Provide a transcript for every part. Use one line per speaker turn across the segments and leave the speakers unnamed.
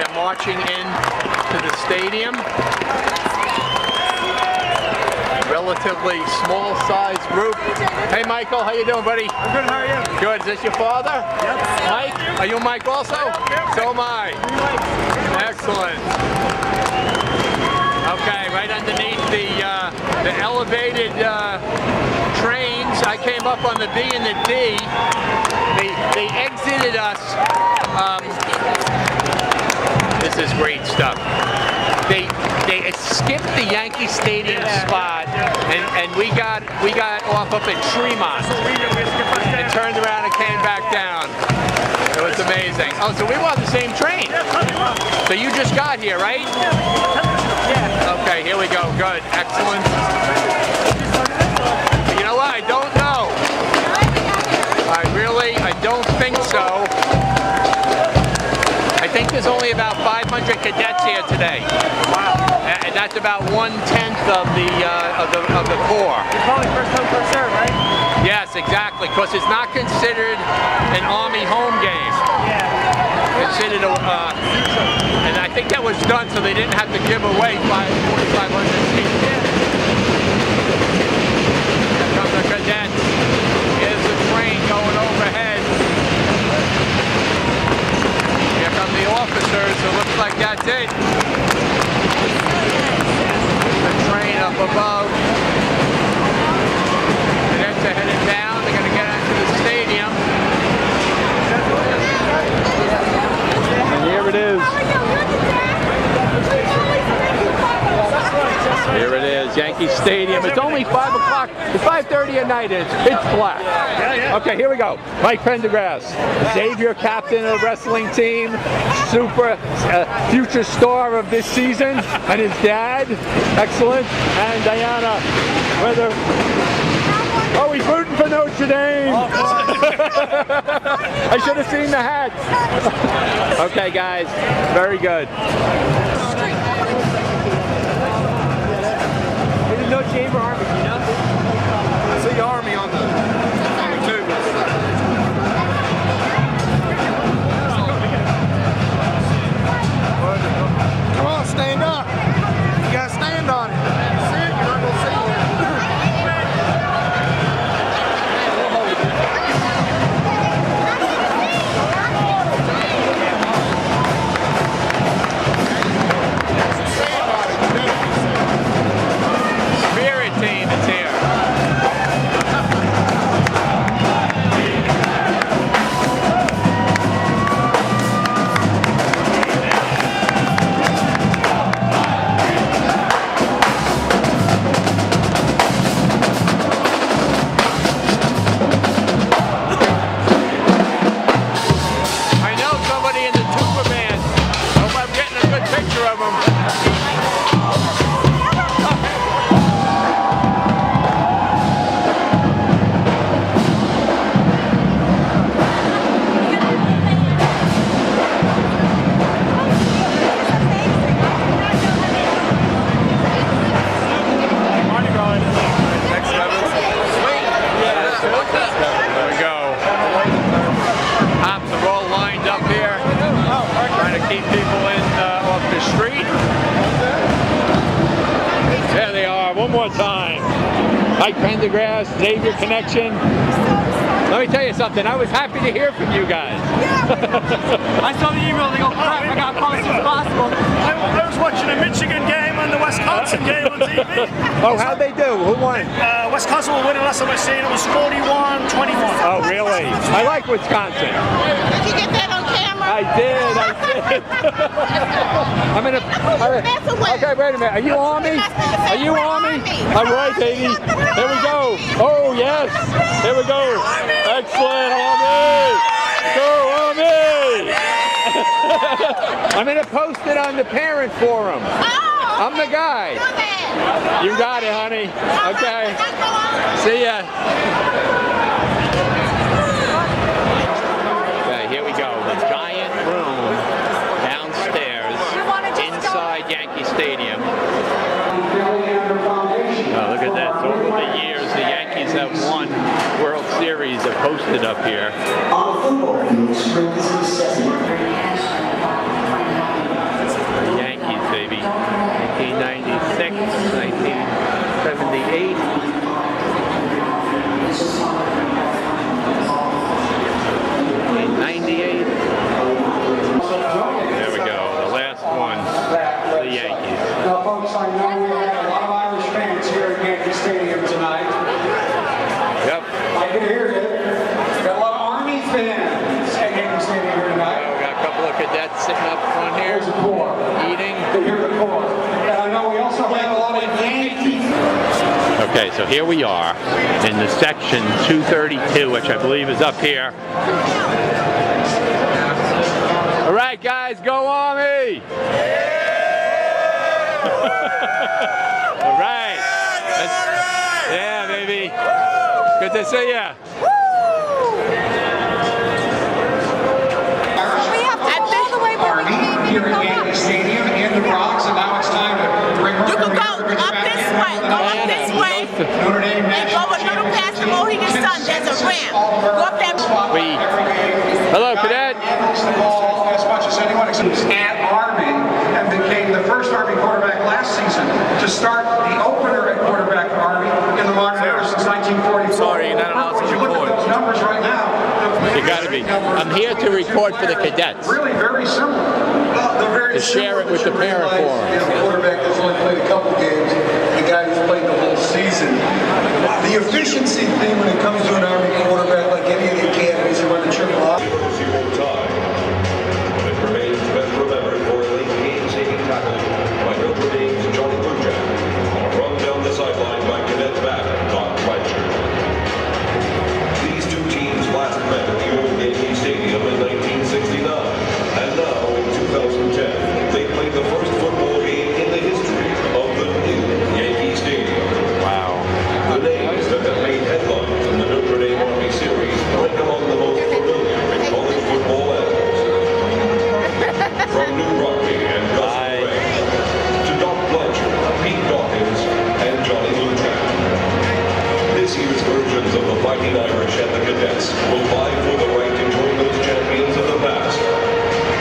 they're marching in to the stadium. Relatively small-sized group. Hey, Michael, how you doing, buddy?
I'm good. How are you?
Good. Is this your father?
Yep.
Mike? Are you Mike also?
Yep.
So am I. Excellent. Okay, right underneath the elevated trains. I came up on the B and the D. They exited us. This is great stuff. They skipped the Yankee Stadium spot, and we got off up at Tremont and turned around and came back down. It was amazing. Oh, so we were on the same train. So you just got here, right?
Yeah.
Okay, here we go. Good. Excellent. You know what? I don't know. I don't think so. I think there's only about 500 cadets here today.
Wow.
And that's about 1/10 of the corps.
It's probably first come, first serve, right?
Yes, exactly. Because it's not considered an Army home game.
Yeah.
Considered and I think that was done so they didn't have to give away 4,500 seats. Here come the cadets. Here's the train going overhead. Here come the officers. It looks like that's it. The train up above. Cadets are headed down. They're going to get into the stadium. And here it is. Here it is, Yankee Stadium. It's only 5 o'clock. It's 5:30 at night. It's pitch black. Okay, here we go. Mike Pendergrass, Xavier, captain of the wrestling team, super future star of this season, and his dad, excellent, and Diana, whether. Oh, he's rooting for Notre Dame. I should have seen the hat. Okay, guys, very good.
There's no chamber army, you know?
I see the army on the tube. Come on, stand up. You gotta stand on it. See it? You're not gonna see it.
Spirit team is here. I know somebody in the tuba band. Hope I'm getting a good picture of them. There we go. Cops are all lined up here, trying to keep people in off the street. There they are, one more time. Mike Pendergrass, Xavier Connection. Let me tell you something, I was happy to hear from you guys.
I saw the email, they go, crap, I got called as soon as possible.
I was watching a Michigan game and the Wisconsin game on TV.
Oh, how'd they do? Who won?
Wisconsin will win last time I seen it was 41-24.
Oh, really? I like Wisconsin.
Did you get that on camera?
I did. I'm in a. Okay, wait a minute. Are you Army? Are you Army? All right, baby. Here we go. Oh, yes. Here we go. Excellent, Army. Go, Army. I'm going to post it on the parent forum. I'm the guy. You got it, honey. Okay. See ya. Okay, here we go. The giant room downstairs inside Yankee Stadium. Oh, look at that. Over the years, the Yankees have won World Series. Are posted up here.
On the football field, spring is necessity.
Okay, so here we are in the section 232, which I believe is up here. All right, guys, go Army! All right. Yeah, baby. Good to see ya.
Army here at Yankee Stadium in the Bronx, and now it's time to bring her.
You can go up this way,
Notre Dame
and go a little past the Mohegan Sun. There's a ramp. Go up that.
Hello, Cadet.
The ball as much as anyone at Army and became the first Army quarterback last season to start the opener at quarterback for Army in the modern era since 1944.
Sorry, you're not allowed to
Look at those numbers right now.
You gotta be. I'm here to record for the cadets.
Really very simple.
To share it with the parent forum.
You have a quarterback that's only played a couple games, the guy who's played the whole season. The efficiency thing when it comes to an Army quarterback, like any of the academies that run the triple op.
0-0 tie. It remains best remembered for a late game-saving tackle by Notre Dame's Johnny Lujan. Run down the sideline by Cadet back, Don Blanchard. These two teams last met at the old Yankee Stadium in 1969, and now in 2010, they played the first football game in the history of the new Yankee Stadium.
Wow.
The names that have made headlines in the Notre Dame Army series rank among the most familiar in college football annals. From New Rocky and Gus Ray to Doc Blanchard, Pete Dawkins, and Johnny Lujan. This year's versions of the Fighting Irish and the Cadets will vie for the right to join those champions of the past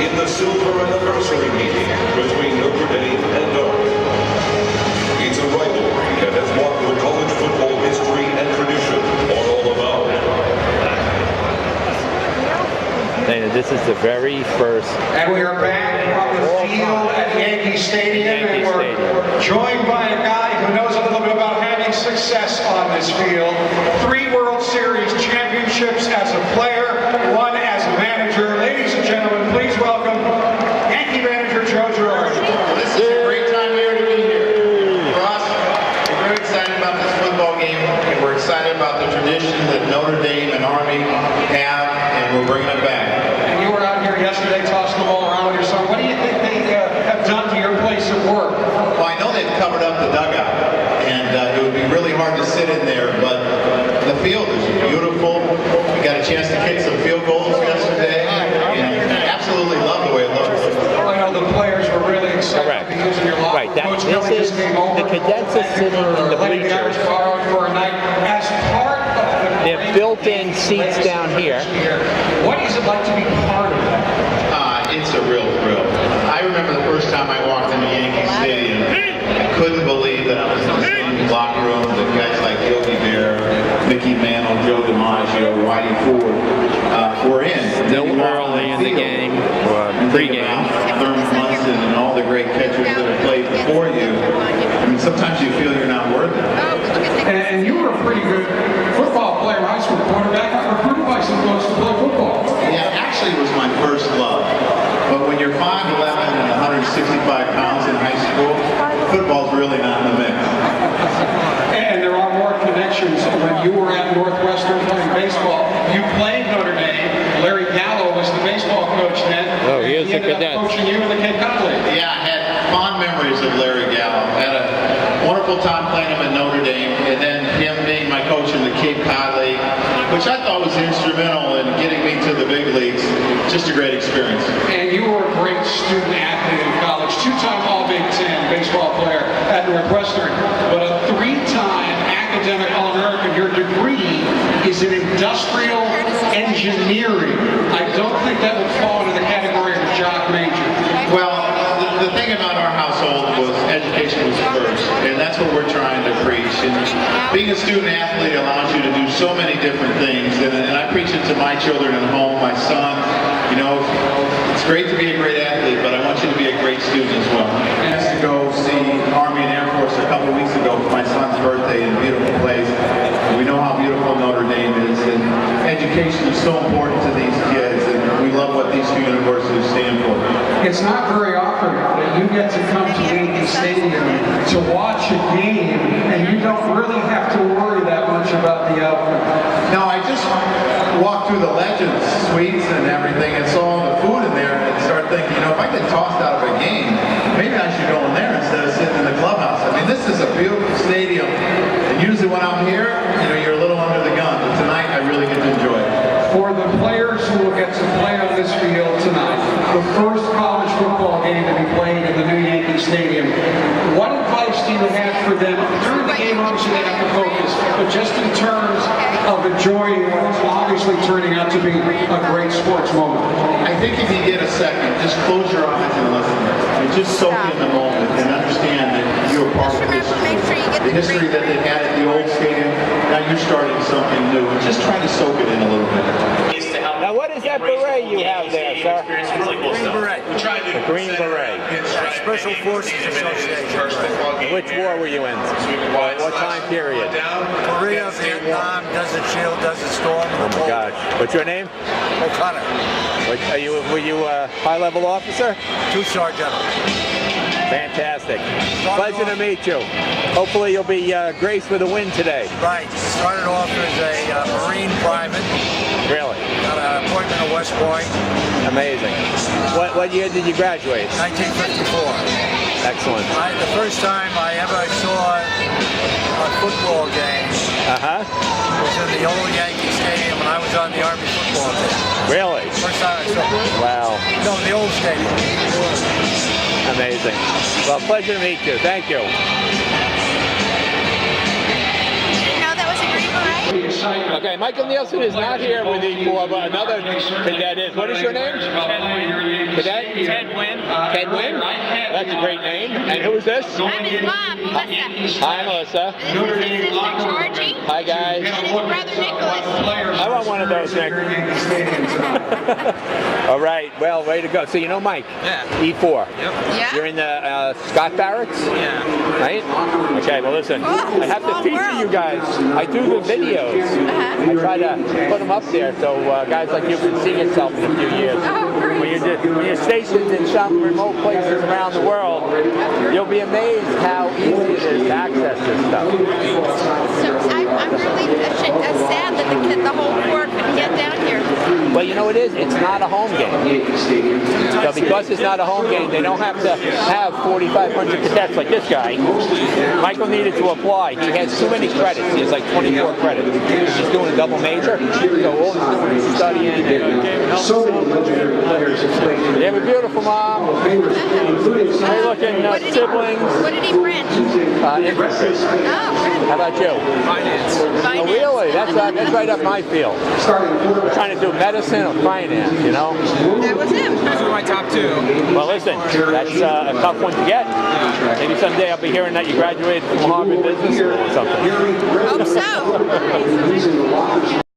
in the silver anniversary meeting between Notre Dame and Army. It's a rivalry that has marked the college football history and tradition on all about.
This is the very first.
And we are back on the field at Yankee Stadium, and we're joined by a guy who knows a little bit about having success on this field. 3 World Series championships as a player, 1 as a manager. Ladies and gentlemen, please welcome Yankee manager Joe Girardi.
This is a great time here to be here. For us, we're very excited about this football game, and we're excited about the tradition that Notre Dame and Army have, and we're bringing it back.
And you were out here yesterday tossing the ball around with your son. What do you think they have done to your place of work?
Well, I know they've covered up the dugout, and it would be really hard to sit in there, but the field is beautiful. We got a chance to kick some field goals yesterday, and absolutely love the way it looks.
Well, I know the players were really excited
Correct.
to be using your locker.
Right, that-
Coach
this
Kelly
is-
just came over.
the cadets are sitting in the
Letting
bleachers.
Irish borrow for a night as part of the
They have built-in seats down here.
What is it like to be part of that?
It's a real thrill. I remember the first time I walked into Yankee Stadium, I couldn't believe that I was in the same locker room that guys like Yogi Berra, Mickey Mantle, Joe DiMaggio, Whitey Ford were in.
Still early in the game, pre-game.
Thurman Munson and all the great catchers that have played before you. I mean, sometimes you feel you're not worth it.
And you were a pretty good football player, high school quarterback. I recruited by some folks to play football.
Yeah, actually it was my first love. But when you're 5'11" and 165 pounds in high school, football's really not in the mix.
And there are more connections. When you were at Northwestern playing baseball, you played Notre Dame. Larry Gallo was the baseball coach then.
Oh, he is
He
the
ended
cadet.
up coaching you in the Cape Cod League.
Yeah, I had fond memories of Larry Gallo. Had a wonderful time playing him at Notre Dame, and then him being my coach in the Cape Cod League, which I thought was instrumental in getting me to the big leagues. Just a great experience.
And you were a great student athlete in college, 2-time All-Big Ten baseball player at Northwestern, but a 3-time academic All-American. Your degree is in industrial engineering. I don't think that would fall into the category of a jock major.
Well, the thing about our household was education was first, and that's what we're trying to preach. And being a student athlete allows you to do so many different things, and I preach it to my children at home, my son. You know, it's great to be a great athlete, but I want you to be a great student as well. I had to go see Army and Air Force a couple weeks ago for my son's birthday in a beautiful place. We know how beautiful Notre Dame is, and education is so important to these kids, and we love what these these two universities stand for.
It's not very often that you get to come to Yankee Stadium to watch a game and you don't really have to worry that much about the outcome.
Now, I just walked through the Legends suites and everything and saw all the food in there and started thinking, you know, if I get tossed out of a game, maybe I should go in there instead of sitting in the clubhouse. I mean, this is a beautiful stadium. And usually when I'm here, you know, you're a little under the gun. But tonight, I really get to enjoy it.
For the players who will get to play on this field tonight, the first college football game to be played in the new Yankee Stadium, what advice do you have for them? During the game, obviously they have to focus, but just in terms of enjoying what's obviously turning out to be a great sports moment.
I think if you get a second, just close your eyes and listen. And just soak in the moment and understand that you're part of history. The history that they had at the old stadium, now you're starting something new. And just try to soak it in a little bit.
Now, what is that beret you have there, sir?
Green Beret.
The Green Beret.
Special Forces Association.
Which war were you in? What time period?
Korea, Vietnam, Desert Shield, Desert Storm.
Oh my gosh. What's your name?
O'Connor.
Were you a high-level officer?
2 sergeant.
Fantastic. Pleasure to meet you. Hopefully you'll be graced with a win today.
Right. Started off as a Marine private.
Really?
Got an appointment at West Point.
Amazing. What year did you graduate?
1954.
Excellent.
The first time I ever saw a football game was in the old Yankee Stadium when I was on the Army football team.
Really?
First time I saw it.
Wow.
No, the old stadium.
Amazing. Well, pleasure to meet you. Thank you. Okay, Michael Nielsen is not here with E4, but another cadet is. What is your name? Cadet?
Ted Wynn.
Ted Wynn? That's a great name. And who is this?
I'm his mom, Melissa.
Hi, Melissa.
This is his sister, Georgie.
Hi, guys.
And his brother, Nicholas.
I want one of those, Nick. All right, well, ready to go. So you know Mike?
Yeah.
E4.
Yep.
Yeah.
You're in the Scott Barracks?
Yeah.
Right? Okay, well listen, I have to feature you guys. I do the videos. I try to put them up there so guys like you can see yourself in a few years.
Oh, great.
When you're stationed in some remote places around the world, you'll be amazed how easy it is to access this stuff.
So I'm really sad that the whole Corps couldn't get down here.
Well, you know it is. It's not a home game. So because it's not a home game, they don't have to have 4,500 cadets like this guy. Michael needed to apply. He has too many credits. He has like 24 credits. He's doing a double major. So all he's doing is studying. They have a beautiful mom. Great looking siblings.
What did he print?
Infantry.
Oh,
How about you?
Finance.
Oh, really? That's right up my field. We're trying to do medicine or finance, you know?
that was him.
Those were my top 2.
Well, listen, that's a tough one to get. Maybe someday I'll be hearing that you graduated from Harvard Business School or something.
Hope so.